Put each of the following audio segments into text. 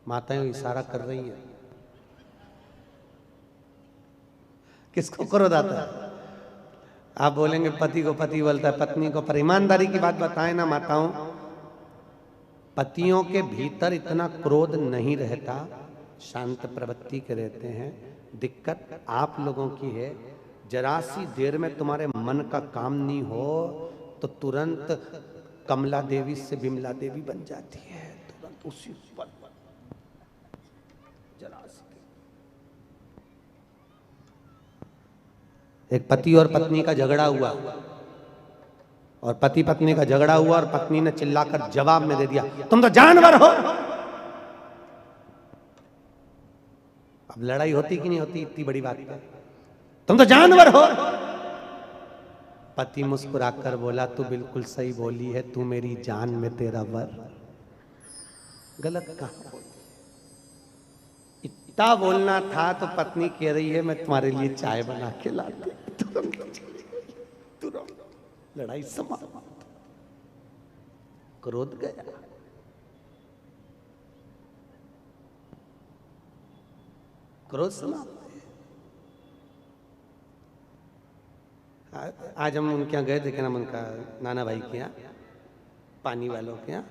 माताएं इशारा कर रही है। किसको क्रोध आता है? आप बोलेंगे पति को पति बोलता है पत्नी को, पर ईमानदारी की बात बताएं ना माताओं, पतियों के भीतर इतना क्रोध नहीं रहता, शांत प्रवृत्ति के रहते हैं। दिक्कत आप लोगों की है, जरा सी देर में तुम्हारे मन का काम नहीं हो तो तुरंत कमला देवी से बिमला देवी बन जाती है, तुरंत उसी पल जरा सी। एक पति और पत्नी का झगड़ा हुआ और पति पत्नी का झगड़ा हुआ और पत्नी ने चिल्लाकर जवाब में दे दिया, तुम तो जानवर हो। अब लड़ाई होती कि नहीं होती इतनी बड़ी बात पे? तुम तो जानवर हो। पति मुस्कुराकर बोला, तू बिल्कुल सही बोली है, तू मेरी जान में तेरा वर। गलत कहा बोली? इतना बोलना था तो पत्नी कह रही है मैं तुम्हारे लिए चाय बना के लाती, तुरंत लड़ाई समाप्त, क्रोध गया। क्रोध समाप्त। आज हम उनके यहाँ गए थे, क्या नाम उनका, नाना भाई के यहाँ, पानी वालों के यहाँ,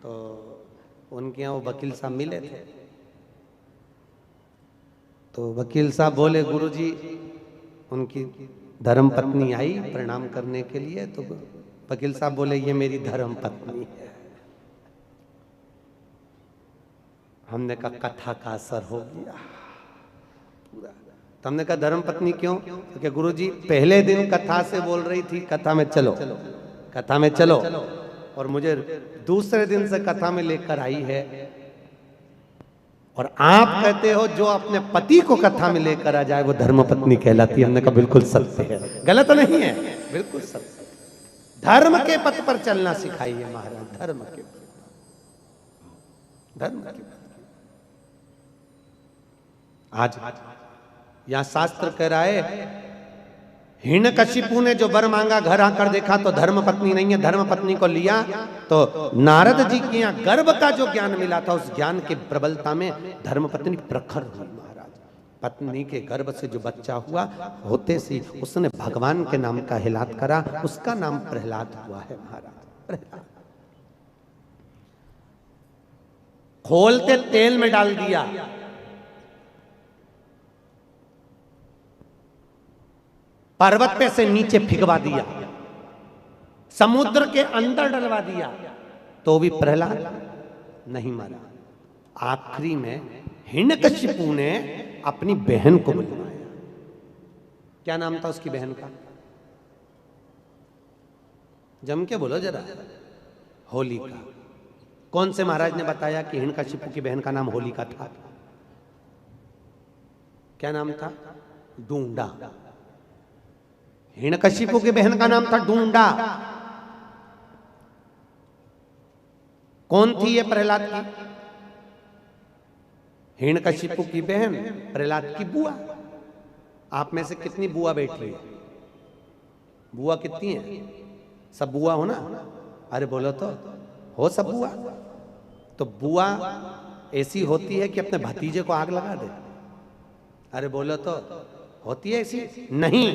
तो उनके यहाँ वो वकील साहब मिले थे। तो वकील साहब बोले, गुरुजी उनकी धर्म पत्नी आई प्रणाम करने के लिए, तो वकील साहब बोले ये मेरी धर्म पत्नी है। हमने कहा कथा का असर हो गया पूरा। तो हमने कहा धर्म पत्नी क्यों? क्योंकि गुरुजी पहले दिन कथा से बोल रही थी कथा में चलो, कथा में चलो, और मुझे दूसरे दिन से कथा में लेकर आई है, और आप कहते हो जो अपने पति को कथा में लेकर आ जाए वो धर्म पत्नी कहलाती है। हमने कहा बिल्कुल सत्य है, गलत नहीं है, बिल्कुल सत्य। धर्म के पथ पर चलना सिखाइए महाराज, धर्म के धर्म के पथ। आज यहां शास्त्र कह रहा है, हिरण्यकशिपु ने जो वर मांगा घर आकर देखा तो धर्म पत्नी नहीं है, धर्म पत्नी को लिया तो नारद जी के यहाँ गर्भ का जो ज्ञान मिला था उस ज्ञान के प्रबलता में धर्म पत्नी प्रखर हुई महाराज। पत्नी के गर्भ से जो बच्चा हुआ होते से उसने भगवान के नाम का हिलात करा, उसका नाम प्रहलाद हुआ है महाराज। प्रहलाद खोलते तेल में डाल दिया, पर्वत पे से नीचे फिगवा दिया, समुद्र के अंदर डलवा दिया, तो भी प्रहलाद नहीं मरा। आखिरी में हिरण्यकशिपु ने अपनी बहन को बुलवाया। क्या नाम था उसकी बहन का? जम के बोलो जरा। होलिका। कौन से महाराज ने बताया कि हिरण्यकशिपु की बहन का नाम होलिका था? क्या नाम था? डूंडा। हिरण्यकशिपु की बहन का नाम था डूंडा। कौन थी ये प्रहलाद की? हिरण्यकशिपु की बहन, प्रहलाद की बुआ। आप में से कितनी बुआ बैठी है? बुआ कितनी है? सब बुआ हो ना? अरे बोलो तो, हो सब बुआ? तो बुआ ऐसी होती है कि अपने भतीजे को आग लगा दे? अरे बोलो तो, होती है ऐसी? नहीं।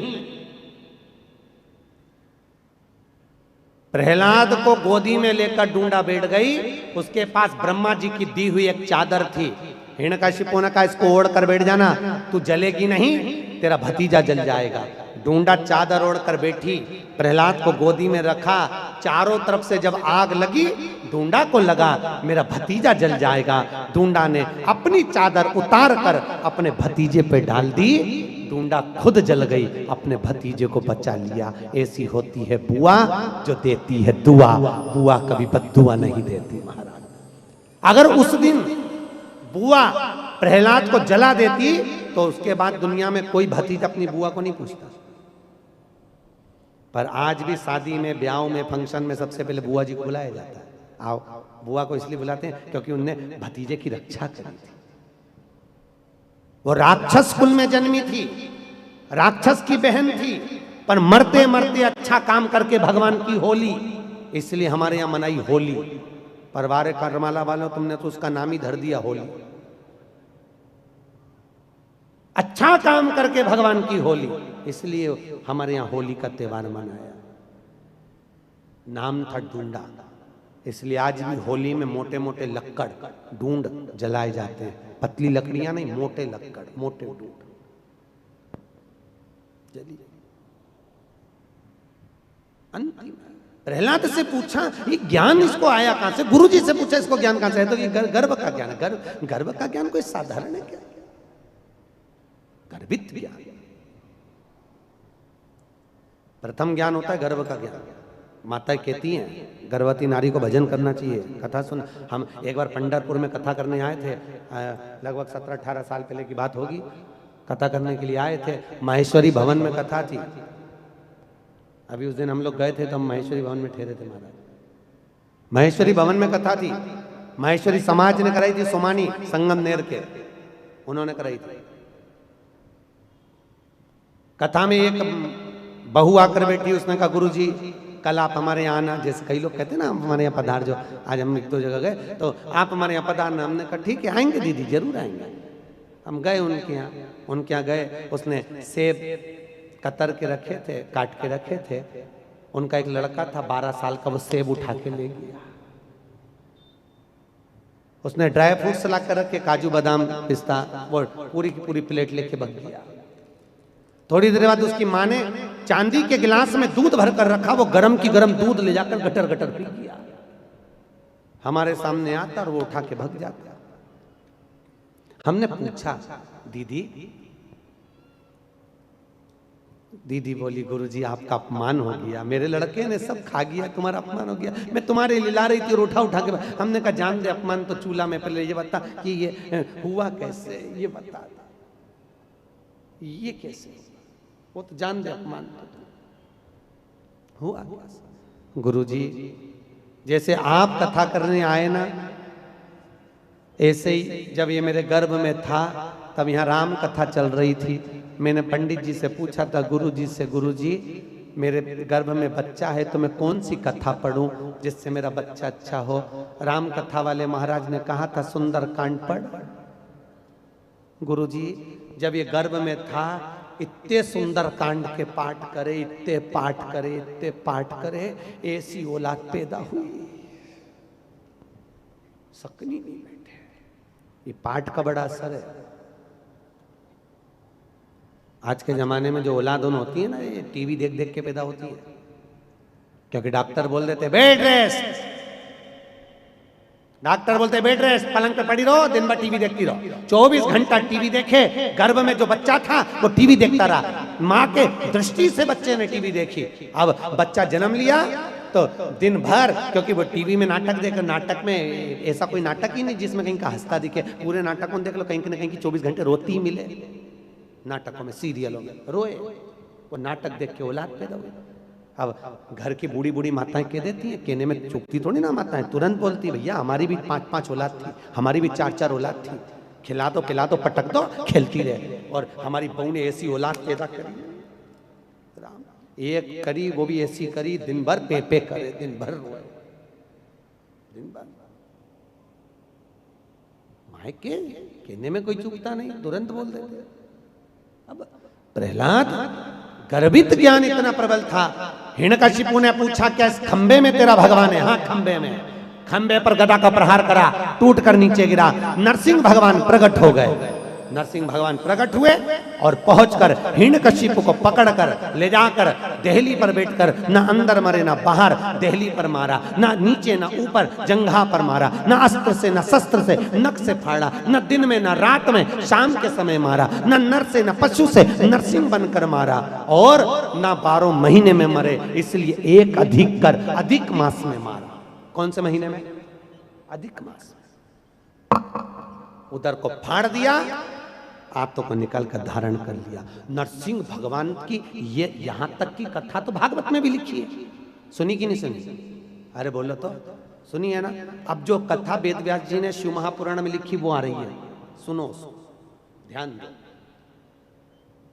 प्रहलाद को गोदी में लेकर डूंडा बैठ गई, उसके पास ब्रह्मा जी की दी हुई एक चादर थी। हिरण्यकशिपु ने कहा इसको ओढ़ कर बैठ जाना, तू जलेगी नहीं, तेरा भतीजा जल जाएगा। डूंडा चादर ओढ़ कर बैठी, प्रहलाद को गोदी में रखा, चारों तरफ से जब आग लगी डूंडा को लगा मेरा भतीजा जल जाएगा। डूंडा ने अपनी चादर उतार कर अपने भतीजे पे डाल दी, डूंडा खुद जल गई, अपने भतीजे को बचा लिया। ऐसी होती है बुआ जो देती है दुआ, बुआ कभी बद्दुआ नहीं देती महाराज। अगर उस दिन बुआ प्रहलाद को जला देती तो उसके बाद दुनिया में कोई भतीजा अपनी बुआ को नहीं पूछता। पर आज भी शादी में, ब्याह में, फंक्शन में सबसे पहले बुआ जी को बुलाया जाता है। आओ, बुआ को इसलिए बुलाते हैं क्योंकि उनने भतीजे की रक्षा करी थी। वो राक्षस कुल में जन्मी थी, राक्षस की बहन थी, पर मरते मरते अच्छा काम करके भगवान की होली, इसलिए हमारे यहाँ मनाई होली। परवारे करमाला वालों तुमने तो उसका नाम ही धर दिया होली। अच्छा काम करके भगवान की होली, इसलिए हमारे यहाँ होली का त्योहार मनाया। नाम था ढूंढा, इसलिए आज भी होली में मोटे मोटे लक्कड़ ढूंढ जलाए जाते हैं। पतली लकड़ियां नहीं, मोटे लक्कड़, मोटे ढूंढ जली। अंतिम प्रहलाद से पूछा ये ज्ञान इसको आया कहां से? गुरु जी से पूछा इसको ज्ञान कहां से है? तो ये गर्भ का ज्ञान है। गर्भ का ज्ञान कोई साधारण है क्या? गर्भित ज्ञान। प्रथम ज्ञान होता है गर्भ का ज्ञान। माता कहती हैं गर्भवती नारी को भजन करना चाहिए। कथा सुन, हम एक बार पंढरपुर में कथा करने आए थे, लगभग 17-18 साल पहले की बात होगी। कथा करने के लिए आए थे, माहेश्वरी भवन में कथा थी। अभी उस दिन हम लोग गए थे तो हम माहेश्वरी भवन में ठहरे थे महाराज। माहेश्वरी भवन में कथा थी, माहेश्वरी समाज ने कराई थी, सोमानी संगमनेर के उन्होंने कराई थी। कथा में एक बहू आकर बैठी, उसने कहा गुरु जी कल आप हमारे यहाँ आना। जैसे कई लोग कहते हैं ना हमारे यहाँ पधार, जो आज हम एक दो जगह गए तो आप हमारे यहाँ पधारना। हमने कहा ठीक है आएंगे दीदी, जरूर आएंगे। हम गए उनके यहाँ गए। उसने सेब कतर के रखे थे, काट के रखे थे। उनका एक लड़का था 12 साल का, वो सेब उठा के ले गया। उसने ड्राई फ्रूट्स ला कर रखे, काजू बादाम पिस्ता, वो पूरी की पूरी प्लेट लेके भाग गया। थोड़ी देर बाद उसकी माँ ने चांदी के गिलास में दूध भर कर रखा, वो गरम की गरम दूध ले जाकर गटर गटर पी गया। हमारे सामने आता और वो उठा के भाग जाता। हमने पूछा दीदी बोली गुरुजी आपका अपमान हो गया, मेरे लड़के ने सब खा गया, तुम्हारा अपमान हो गया। मैं तुम्हारे लिए ला रही थी और उठा के। हमने कहा जान दे अपमान तो चूल्हा में, पहले ये बता कि ये हुआ कैसे, ये बता ये कैसे, वो तो जान दे अपमान तो हुआ। गुरुजी जैसे आप कथा करने आए ना, ऐसे ही जब ये मेरे गर्भ में था तब यहाँ राम कथा चल रही थी। मैंने पंडित जी से पूछा था गुरुजी से, गुरुजी मेरे गर्भ में बच्चा है तो मैं कौन सी कथा पढ़ूं जिससे मेरा बच्चा अच्छा हो? राम कथा वाले महाराज ने कहा था सुंदर कांड पढ़। गुरुजी जब ये गर्भ में था इतने सुंदर कांड के पाठ करे, इतने पाठ करे, ऐसी औलाद पैदा हुई, सकनी नहीं बैठे। ये पाठ का बड़ा असर है। आज के जमाने में जो औलाद होती है ना, ये टीवी देख देख के पैदा होती है, क्योंकि डॉक्टर बोल देते बेड रेस्ट, डॉक्टर बोलते बेड रेस्ट, पलंग पे पड़ी रहो, दिन भर टीवी देखती रहो। 24 घंटा टीवी देखे, गर्भ में जो बच्चा था वो टीवी देखता रहा। माँ के दृष्टि से बच्चे ने टीवी देखी। अब बच्चा जन्म लिया तो दिन भर, क्योंकि वो टीवी में नाटक देखकर, नाटक में ऐसा कोई नाटक ही नहीं जिसमें कहीं का हंसता दिखे। पूरे नाटकों में देख लो, कहीं ना कहीं की 24 घंटे रोती ही मिले। नाटकों में, सीरियलों में रोए, वो नाटक देख के औलाद पैदा हुई। अब घर की बूढ़ी बूढ़ी माताएं कह देती हैं, कहने में चुपती थोड़ी ना माताएं, तुरंत बोलती भैया हमारी भी 5-5 औलाद थी, हमारी भी 4-4 औलाद थी, खिला दो पटक दो, खेलती रहे। और हमारी बहू ने ऐसी औलाद पैदा करी, राम एक करी, वो भी ऐसी करी, दिन भर पे करे, दिन भर रोए, दिन भर। माए के कहने में कोई चूकता नहीं, तुरंत बोल देते। अब प्रहलाद गर्भित ज्ञान इतना प्रबल था। हिरण्यकशिपु ने पूछा क्या इस खंबे में तेरा भगवान है? हाँ खंबे में। खंबे पर गदा का प्रहार करा, टूट कर नीचे गिरा। नरसिंह भगवान प्रकट हो गए। नरसिंह भगवान प्रकट हुए और पहुंचकर हिरण्यकशिपु को पकड़कर ले जाकर देहली पर बैठकर न अंदर मरे न बाहर, देहली पर मारा, ना नीचे न ऊपर, जंघा पर मारा, न अस्त्र से न शस्त्र से, नख से फाड़ा, न दिन में न रात में, शाम के समय मारा, न नर से न पशु से, नरसिंह बनकर मारा, और न 12 महीने में मरे, इसलिए एक अधिक कर अधिक मास में मारा। कौन से महीने में? अधिक मास में। उधर को फाड़ दिया, आंतों को निकाल कर धारण कर लिया। नरसिंह भगवान की ये यहां तक की कथा तो भागवत में भी लिखी है, सुनी कि नहीं सुनी? अरे बोलो तो, सुनी है ना? अब जो कथा वेद व्यास जी ने शिव महापुराण में लिखी वो आ रही है, सुनो ध्यान दो।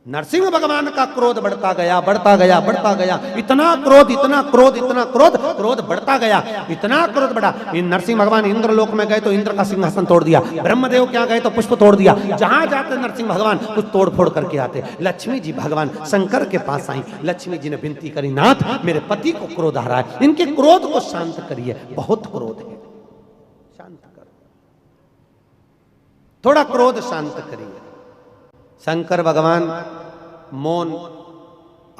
नरसिंह भगवान का क्रोध बढ़ता गया, बढ़ता गया, बढ़ता गया, इतना क्रोध, इतना क्रोध, इतना क्रोध, क्रोध बढ़ता गया, इतना क्रोध बढ़ा। नरसिंह भगवान इंद्र लोक में गए तो इंद्र का सिंहासन तोड़ दिया, ब्रह्मदेव क्या गए तो पुष्प तोड़ दिया, जहां जाते नरसिंह भगवान कुछ तोड़ फोड़ करके आते। लक्ष्मी जी भगवान शंकर के पास आई, लक्ष्मी जी ने विनती करी, नाथ मेरे पति को क्रोध आ रहा है, इनके क्रोध को शांत करिए, बहुत क्रोध है, शांत करो, थोड़ा क्रोध शांत करिए। शंकर भगवान मौन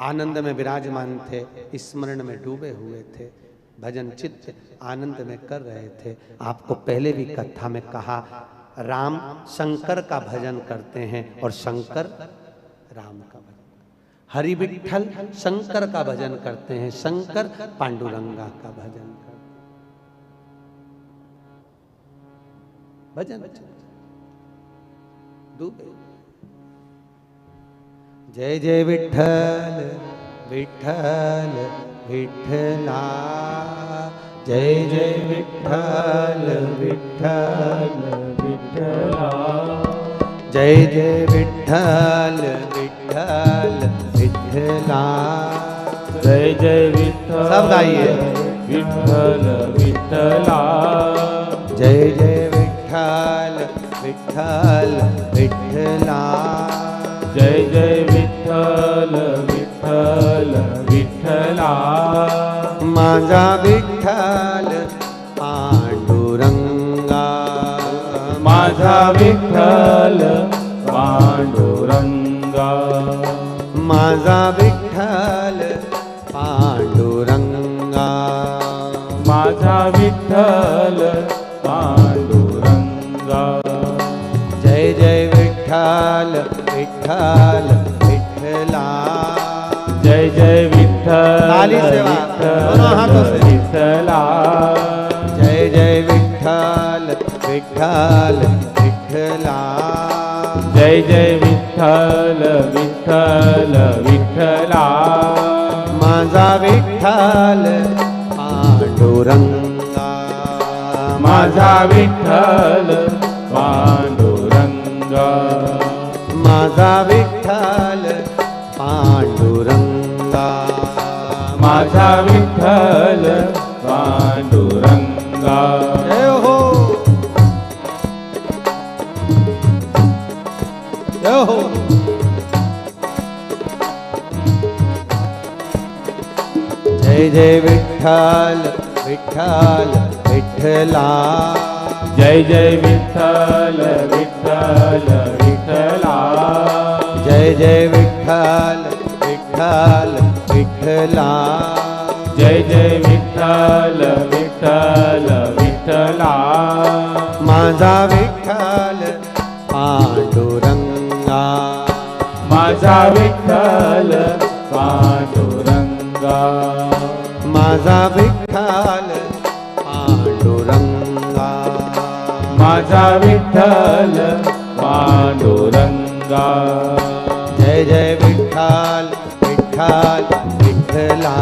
आनंद में विराजमान थे, स्मरण में डूबे हुए थे, भजन चित्त आनंद में कर रहे थे। आपको पहले भी कथा में कहा, राम शंकर का भजन करते हैं और शंकर राम का भजन, हरि विठ्ठल शंकर का भजन करते हैं, शंकर पांडुरंगा का भजन करते हैं। भजन डूबे। जय जय विठ्ठल विठ्ठल विठ्ठला, जय जय विठ्ठल विठ्ठल विठ्ठला, जय जय विठ्ठल विठ्ठल विठ्ठला, जय जय विठ्ठल। सब गाइए। विठ्ठल विठ्ठला, जय जय विठ्ठल विठ्ठल विठ्ठला, जय जय विठ्ठल विठ्ठल विठ्ठला, माझा विठ्ठल पांडुरंगा, माझा विठ्ठल पांडुरंगा, माझा विठ्ठल पांडुरंगा, माझा विठ्ठल पांडुरंगा, जय जय विठ्ठल विठ्ठल विठ्ठला, जय जय विठ्ठल ताली से बात, दोनों हाथों से। विठ्ठला, जय जय विठ्ठल विठ्ठल विठ्ठला, जय जय विठ्ठल विठ्ठल विठ्ठला, माझा विठ्ठल पांडुरंगा, माझा विठ्ठल पांडुरंगा, माझा विठ्ठल पांडुरंगा, माझा विठ्ठल पांडुरंगा। जय हो, जय हो। जय जय विठ्ठल विठ्ठल विठ्ठला, जय जय विठ्ठल विठ्ठल विठ्ठला, जय जय विठ्ठल विठ्ठल विठ्ठला, जय जय विठ्ठल विठ्ठल विठ्ठला, माझा विठ्ठल पांडुरंगा, माझा विठ्ठल पांडुरंगा, माझा विठ्ठल पांडुरंगा, माझा विठ्ठल पांडुरंगा, जय जय विठ्ठल विठ्ठल विठ्ठला,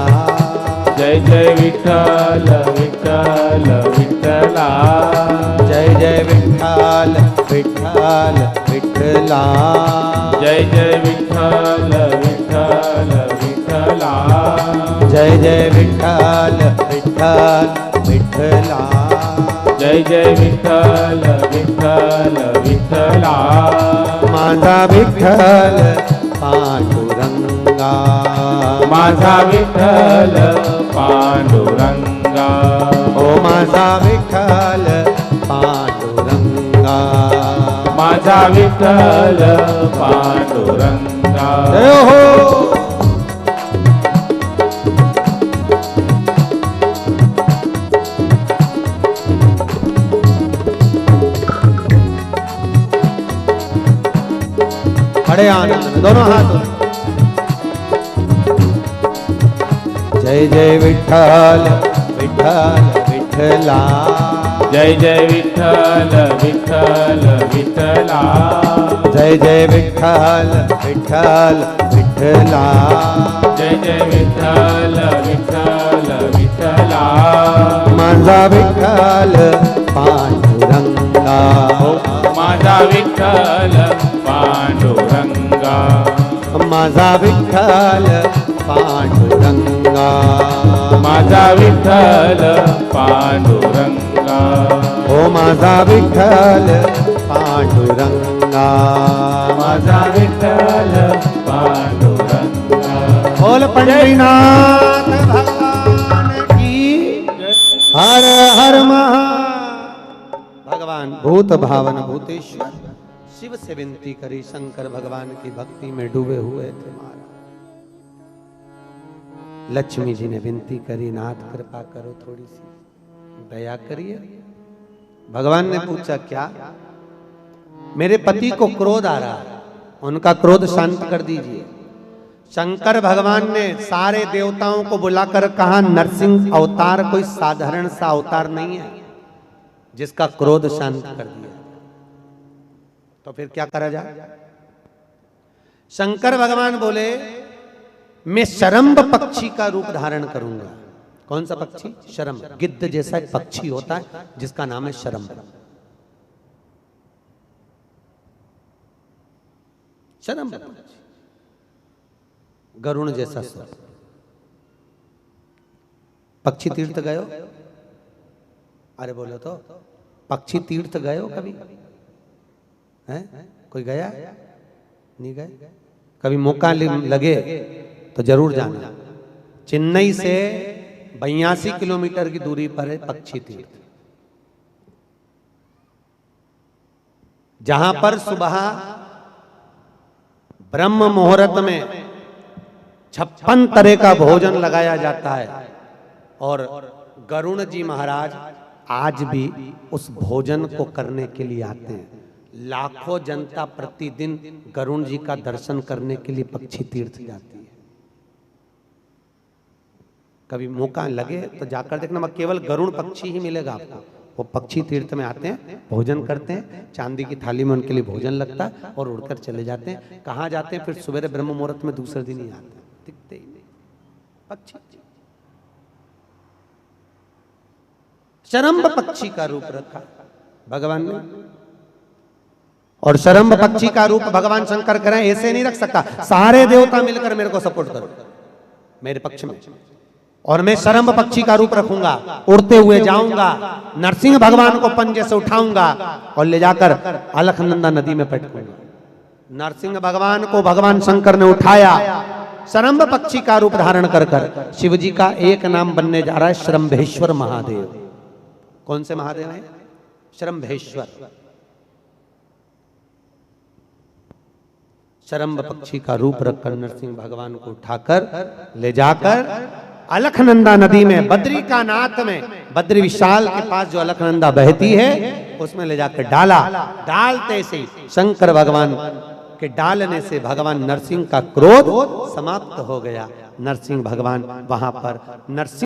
जय जय विठ्ठल विठ्ठल विठ्ठला, जय जय विठ्ठल विठ्ठल विठ्ठला, जय जय विठ्ठल विठ्ठल विठ्ठला, जय जय विठ्ठल विठ्ठल विठ्ठला, जय जय विठ्ठल विठ्ठल विठ्ठला, माझा विठ्ठल पांडुरंगा, माझा विठ्ठल पांडुरंगा, ओ माझा विठ्ठल पांडुरंगा, माझा विठ्ठल पांडुरंगा। जय हो। बड़े आनंद में दोनों हाथों। जय जय विठ्ठल विठ्ठल विठ्ठला, जय जय विठ्ठल विठ्ठल विठ्ठला, जय जय विठ्ठल विठ्ठल विठ्ठला, जय जय विठ्ठल विठ्ठल विठ्ठला, माझा विठ्ठल पांडुरंगा, माझा विठ्ठल पांडुरंगा, माझा विठ्ठल पांडुरंगा, माझा विठ्ठल पांडुरंगा, ओ माझा विठ्ठल पांडुरंगा, माझा विठ्ठल पांडुरंगा। बोल पंढरीनाथ भगवान की हर हर महा। भगवान भूत भावन भूतेश्वर शिव से विनती करी, शंकर भगवान की भक्ति में डूबे हुए थे महाराज। लक्ष्मी जी ने विनती करी, नाथ कृपा करो, थोड़ी सी दया करिए। भगवान ने पूछा क्या? मेरे पति को क्रोध आ रहा है, उनका क्रोध शांत कर दीजिए। शंकर भगवान ने सारे देवताओं को बुलाकर कहा, नरसिंह अवतार कोई साधारण सा अवतार नहीं है जिसका क्रोध शांत कर दिया। तो फिर क्या करा जाए? शंकर भगवान बोले, मैं शरम्भ पक्षी का रूप धारण करूंगा। कौन सा पक्षी? शरम्भ, गिद्ध जैसा एक पक्षी होता है जिसका नाम है शरम्भ। शरम्भ पक्षी, गरुण जैसा स्वर। पक्षी तीर्थ गए हो? अरे बोलो तो, पक्षी तीर्थ गए हो कभी? हैं? कोई गया? नहीं गए? कभी मौका लगे तो जरूर जाना। चेन्नई से 82 किलोमीटर की दूरी पर है पक्षी तीर्थ, जहां पर सुबह ब्रह्म मुहूर्त में 56 तरह का भोजन लगाया जाता है। और गरुण जी महाराज आज भी उस भोजन को करने के लिए आते हैं। लाखों जनता प्रतिदिन गरुण जी का दर्शन करने के लिए पक्षी तीर्थ जाती है। कभी मौका लगे तो जाकर देखना, मगर केवल गरुण पक्षी ही मिलेगा आपको। वो पक्षी तीर्थ में आते हैं, भोजन करते हैं, चांदी की थाली में उनके लिए भोजन लगता है और उड़कर चले जाते हैं। कहाँ जाते हैं? फिर सवेरे ब्रह्म मुहूर्त में दूसरे दिन ही आते हैं, दिखते ही नहीं पक्षी। शरम्भ पक्षी का रूप रखा भगवान ने, और शरम्भ पक्षी का रूप भगवान शंकर करें ऐसे नहीं रख सकता। सारे देवता मिलकर मेरे को सपोर्ट करो, मेरे पक्ष में, और मैं शरम्भ पक्षी का रूप रखूंगा। उड़ते हुए जाऊंगा, नरसिंह भगवान को पंजे से उठाऊंगा और ले जाकर अलखनंदा नदी में पटकूंगा। नरसिंह भगवान को भगवान शंकर ने उठाया, शरम्भ पक्षी का रूप धारण कर कर। शिव जी का एक नाम बनने जा रहा है शरम्भेश्वर महादेव। कौन से महादेव हैं? शरम्भेश्वर। शरम्भ पक्षी का रूप रखकर नरसिंह भगवान को उठाकर ले जाकर अलखनंदा नदी में, बद्री का नाथ में, बद्री विशाल के पास जो अलखनंदा बहती है उसमें ले जाकर डाला। डालते से शंकर भगवान के डालने से भगवान नरसिंह का क्रोध समाप्त हो गया। नरसिंह भगवान वहां पर नरसिंह